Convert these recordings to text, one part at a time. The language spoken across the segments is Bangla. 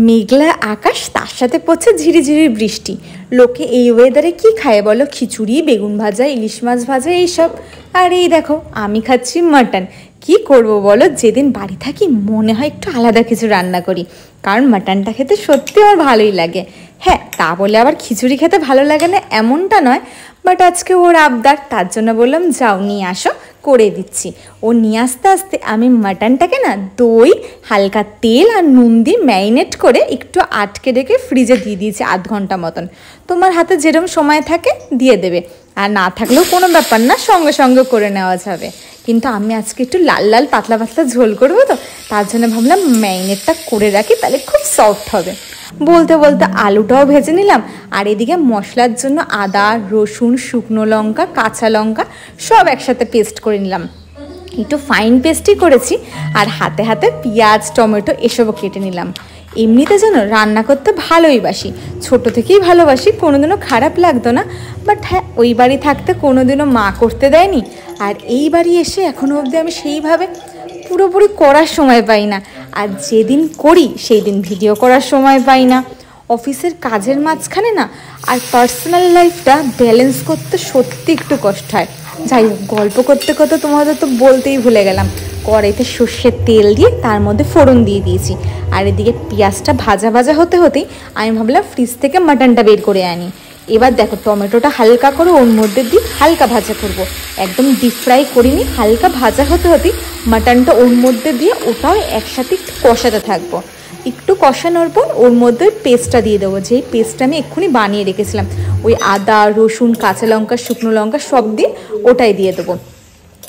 মেঘলা আকাশ, তার সাথে পড়ছে ঝিরিঝিরি বৃষ্টি। লোকে এই ওয়েদারে কি খায় বলো? খিচুড়ি, বেগুন ভাজা, ইলিশ মাছ ভাজা, এইসব। আর এই দেখো আমি খাচ্ছি মাটন। কি করব বলো, যেদিন বাড়ি থাকি মনে হয় একটু আলাদা কিছু রান্না করি, কারণ মাটনটা খেতে সত্যি আমার ভালোই লাগে। হ্যাঁ, তা বলে আবার খিচুড়ি খেতে ভালো লাগে না এমনটা নয়, বাট আজকে ওর আবদার, তার জন্য বললাম যাও নিয়ে আসো, করে দিচ্ছি। ও নিয়ে আসতে আসতে আমি মাটনটাকে না দই, হালকা তেল আর নুন দিয়ে ম্যারিনেট করে একটু আটকে রেখে ফ্রিজে দিয়ে দিয়েছি আধ ঘন্টা মতন। তোমার হাতে যেরকম সময় থাকে দিয়ে দেবে, আর না থাকলেও কোনো ব্যাপার না, সঙ্গে সঙ্গে করে নেওয়া যাবে। কিন্তু আমি আজকে একটু লাল লাল পাতলা পাতলা ঝোল করবো, তো তার জন্য ভাবলাম ম্যারিনেটটা করে রাখি, তাহলে খুব সফট হবে। বলতে বলতে আলুটাও ভেজে নিলাম, আর এদিকে মশলার জন্য আদা, রসুন, শুকনো লঙ্কা, কাঁচা লঙ্কা সব একসাথে পেস্ট করে নিলাম। একটু ফাইন পেস্টই করেছি, আর হাতে হাতে পেঁয়াজ, টমেটো এসবও কেটে নিলাম। এমনিতে যেন রান্না করতে ভালোই বাসি, ছোটো থেকেই ভালোবাসি, কোনোদিনও খারাপ লাগতো না। বাট হ্যাঁ, ওই বাড়ি থাকতে কোনোদিনও মা করতে দেয়নি, আর এই বাড়ি এসে এখনও অবধি আমি সেইভাবে পুরোপুরি করার সময় পাই না। আর যেদিন করি সেই দিন ভিডিও করার সময় পাই না। অফিসের কাজের মাঝখানে না আর পার্সোনাল লাইফটা ব্যালেন্স করতে সত্যি একটু কষ্ট হয়। যাই হোক, গল্প করতে করতে তোমাদের তো বলতেই ভুলে গেলাম, কড়াইতে সর্ষের তেল দিয়ে তার মধ্যে ফোড়ন দিয়ে দিয়েছি। আর এদিকে পেঁয়াজটা ভাজা ভাজা হতে হতেই আমি ভাবলাম ফ্রিজ থেকে মাটনটা বের করে আনি। এবার দেখো, টমেটোটা হালকা করে ওর মধ্যে দিয়ে হালকা ভাজা করব, একদম ডিপ ফ্রাই করিনি। হালকা ভাজা হতে হতেই মাটনটা ওর মধ্যে দিয়ে ওটাও একসাথে একটু কষাতে থাকবো। একটু কষানোর পর ওর মধ্যে পেস্টটা দিয়ে দেবো, যেই পেস্টটা আমি এক্ষুনি বানিয়ে রেখেছিলাম, ওই আদা, রসুন, কাঁচা লঙ্কা, শুকনো লঙ্কা সব দিয়ে ওটাই দিয়ে দেবো।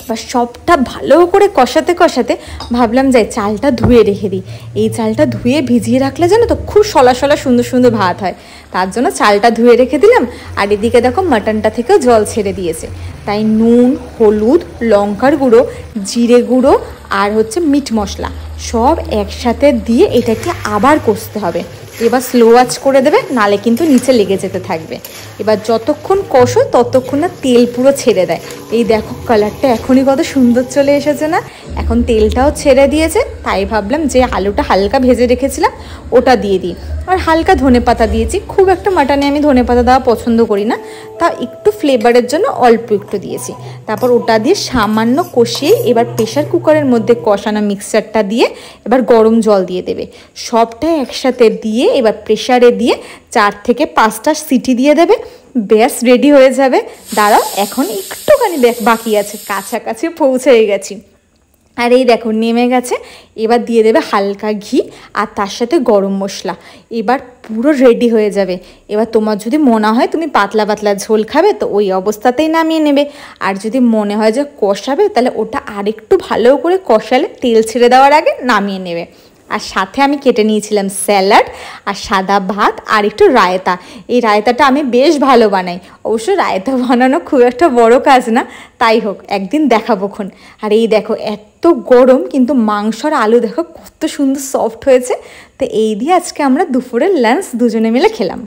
বা সবটা ভালো করে কষাতে কষাতে ভাবলাম যাই চালটা ধুয়ে রেখে দিই। এই চালটা ধুয়ে ভিজিয়ে রাখলে জানো তো খুব সলা সলা সুন্দর সুন্দর ভাত হয়, তার জন্য চালটা ধুয়ে রেখে দিলাম। আর এদিকে দেখো মাটনটা থেকেও জল ছেড়ে দিয়েছে, তাই নুন, হলুদ, লঙ্কার গুঁড়ো, জিরে গুঁড়ো আর হচ্ছে মিট মশলা সব একসাথে দিয়ে এটাকে আবার কষতে হবে। এবার স্লো আঁচ করে দেবে, নালে কিন্তু নিচে লেগে যেতে থাকবে। এবার যতক্ষণ কষো ততক্ষণ না তেল পুরো ছেড়ে দেয়। এই দেখো কালারটা এখনই কত সুন্দর চলে এসেছে না? এখন তেলটাও ছেড়ে দিয়েছে, তাই ভাবলাম যে আলুটা হালকা ভেজে রেখেছিলাম ওটা দিয়ে দিই। আর হালকা ধনে পাতা দিয়েছি, খুব একটা মাটনে আমি ধনে পাতা দেওয়া পছন্দ করি না, তা একটু ফ্লেভারের জন্য অল্প একটু দিয়েছি। তারপর ওটা দিয়ে সামান্য কষিয়ে এবার প্রেশার কুকারের মধ্যে কষানো মিক্সচারটা দিয়ে এবার গরম জল দিয়ে দেবে। সবটা একসাথে দিয়ে এবার প্রেশারে দিয়ে 4 থেকে 5টা সিটি দিয়ে দেবে, ব্যাস রেডি হয়ে যাবে। দাঁড়াও, এখন একটুখানি বাকি আছে, কাছাকাছি পৌঁছে গেছি। আর এই দেখো নেমে গেছে। এবার দিয়ে দেবে হালকা ঘি আর তার সাথে গরম মশলা, এবার পুরো রেডি হয়ে যাবে। এবার তোমার যদি মনে হয় তুমি পাতলা পাতলা ঝোল খাবে তো ওই অবস্থাতেই নামিয়ে নেবে, আর যদি মনে হয় যে কষাবে তাহলে ওটা আরেকটু ভালো করে কষালে তেল ছেড়ে দেওয়ার আগে নামিয়ে নেবে। আর সাথে আমি কেটে নিয়েছিলাম স্যালাড আর সাদা ভাত আর একটু রায়তা। এই রায়তাটা আমি বেশ ভালো বানাই, অবশ্য রায়তা বানানো খুব একটা বড় কাজ না, তাই হোক একদিন দেখাবোক্ষণ। আর এই দেখো এত গরম কিন্তু মাংস আর আলু দেখো কত সুন্দর সফট হয়েছে। তো এই দিয়ে আজকে আমরা দুপুরের লাঞ্চ দুজনে মিলে খেলাম।